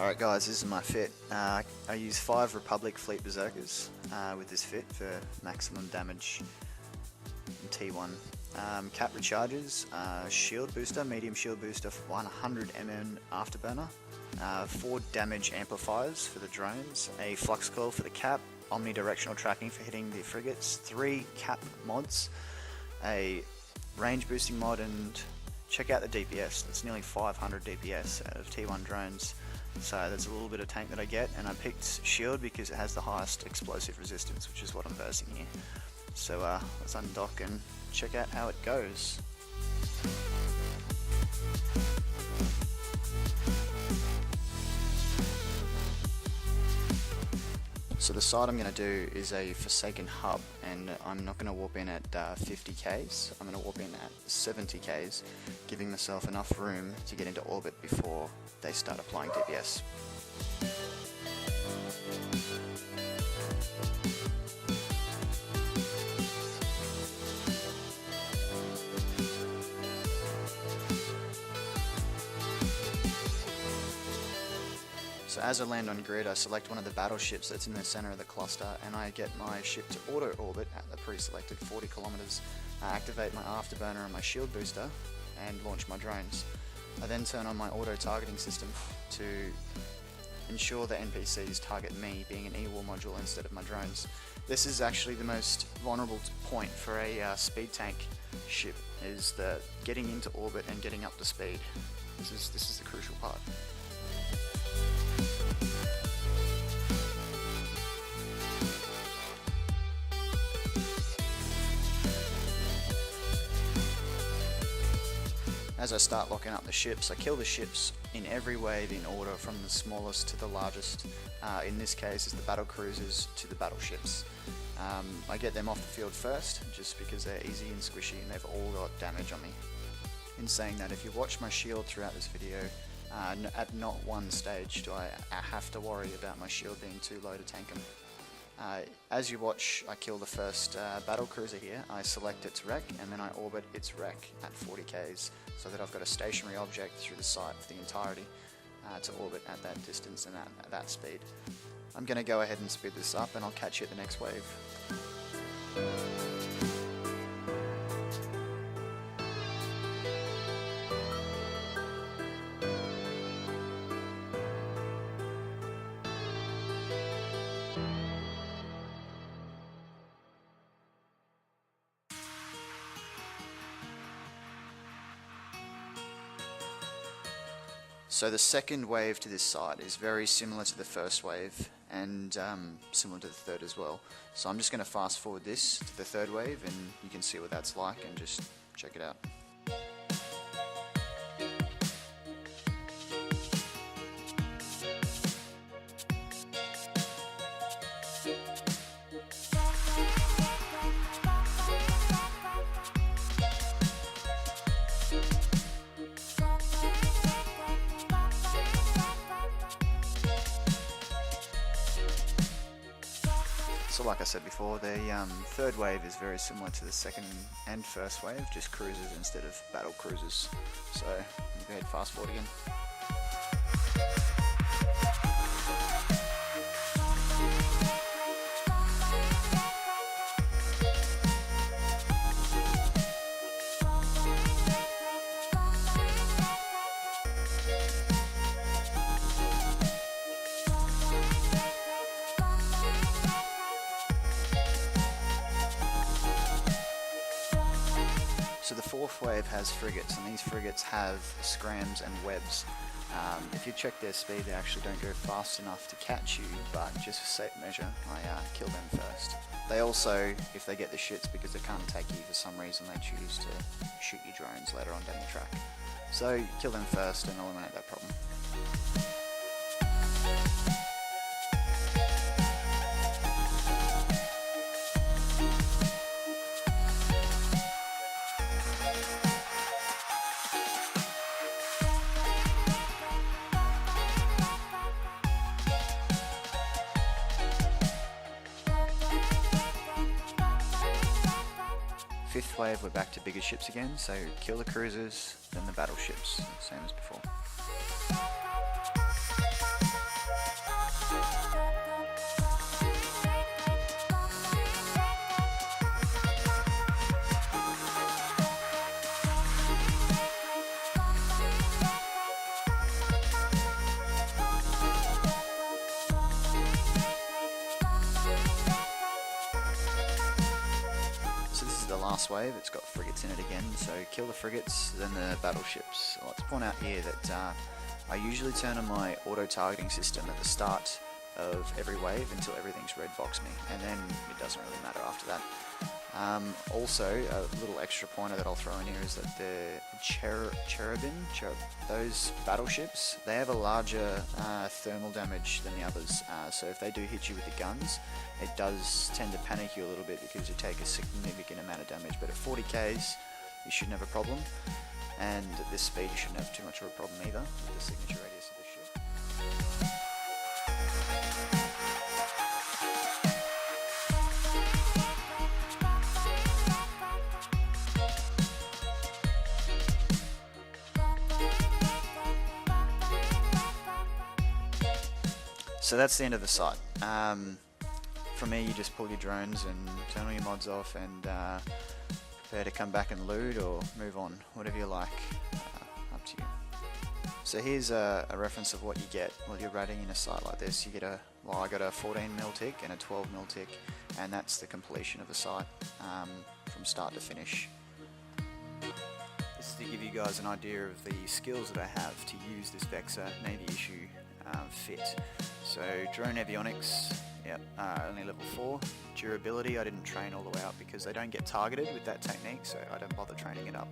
Alright guys, this is my fit. I use 5 Republic Fleet Berserkers with this fit for maximum damage in T1. Cap recharges, shield booster, medium shield booster for 100mm afterburner, 4 damage amplifiers for the drones, a flux coil for the cap, omnidirectional tracking for hitting the frigates, 3 cap mods, a range boosting mod, and check out the DPS. That's nearly 500 DPS out of T1 drones. So there's a little bit of tank that I get, and I picked shield because it has the highest explosive resistance, which is what I'm versing here. So let's undock and check out how it goes. So the side I'm going to do is a Forsaken hub, and I'm not going to warp in at 50k's, I'm going to warp in at 70k's, giving myself enough room to get into orbit before they start applying DPS. So as I land on grid, I select one of the battleships that's in the center of the cluster, and I get my ship to auto orbit at the pre-selected 40 kilometers. I activate my afterburner and my shield booster and launch my drones. I then turn on my auto targeting system to ensure the NPCs target me, being an E-War module instead of my drones. This is actually the most vulnerable point for a speed tank ship, is the getting into orbit and getting up to speed. This is the crucial part. As I start locking up the ships, I kill the ships in every wave in order from the smallest to the largest. In this case, it's the battle cruisers to the battleships. I get them off the field first, just because they're easy and squishy and they've all got damage on me. In saying that, if you watch my shield throughout this video, at not one stage do I have to worry about my shield being too low to tank them. As you watch, I kill the first battle cruiser here. I select its wreck, and then I orbit its wreck at 40k's, so that I've got a stationary object through the site for the entirety to orbit at that distance and at that speed. I'm going to go ahead and speed this up, and I'll catch you at the next wave. So the second wave to this site is very similar to the first wave, and similar to the third as well. So I'm just going to fast forward this to the third wave, and you can see what that's like and just check it out. So like I said before, the third wave is very similar to the second and first wave, just cruisers instead of battle cruisers. So you go ahead, fast forward again. So the fourth wave has frigates, and these frigates have scrams and webs. If you check their speed, they actually don't go fast enough to catch you, but just for safe measure, I kill them first. They also, if they get the shits because they can't take you for some reason, they choose to shoot your drones later on down the track. So kill them first and eliminate that problem. Fifth wave, we're back to bigger ships again, so kill the cruisers, then the battleships, same as before. last wave, it's got frigates in it again, so kill the frigates, then the battleships. I'd like to point out here that I usually turn on my auto-targeting system at the start of every wave until everything's red box me, and then it doesn't really matter after that. Also, a little extra pointer that I'll throw in here is that the Cherubim, those battleships, they have a larger thermal damage than the others, so if they do hit you with the guns, it does tend to panic you a little bit because you take a significant amount of damage, but at 40 Ks you shouldn't have a problem, and at this speed you shouldn't have too much of a problem either with the signature radius of the ship. So that's the end of the site. From here you just pull your drones and turn all your mods off and prepare to come back and loot or move on, whatever you like, up to you. So here's a reference of what you get while you're ratting in a site like this. You get I got a 14mm tick and a 12mm tick, and that's the completion of the site from start to finish. This is to give you guys an idea of the skills that I have to use this Vexor Navy issue fit. So drone avionics, yep, only level 4. Durability, I didn't train all the way up because they don't get targeted with that technique, so I don't bother training it up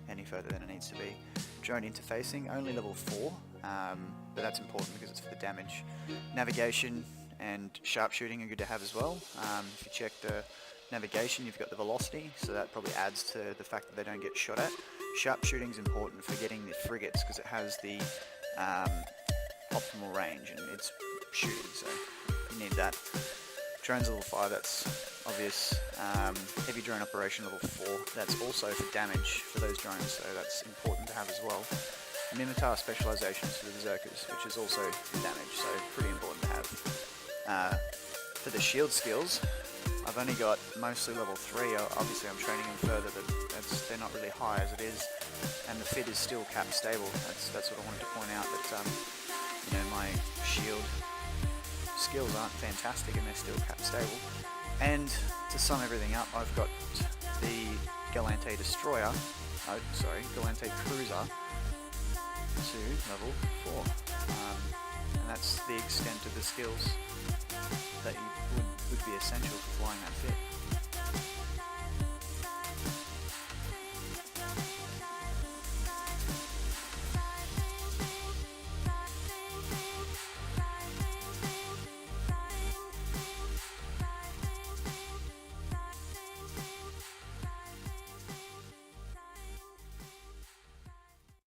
any further than it needs to be. Drone interfacing, only level 4, but that's important because it's for the damage. Navigation and sharpshooting are good to have as well. If you check the navigation, you've got the velocity, so that probably adds to the fact that they don't get shot at. Sharpshooting is important for getting the frigates because it has the optimal range and it's shooting, so you need that. Drones level 5, that's obvious. Heavy drone operation level 4, that's also for damage for those drones, so that's important to have as well. Mimitar specializations for the berserkers, which is also for damage, so pretty important to have. For the shield skills, I've only got mostly level 3. Obviously I'm training them further, but they're not really high as it is, and the fit is still cap stable. That's what I wanted to point out, that you know, my shield skills aren't fantastic and they're still cap stable. And to sum everything up, I've got the Galante Destroyer, Galante Cruiser to level 4. And that's the extent of the skills that would be essential for flying that fit.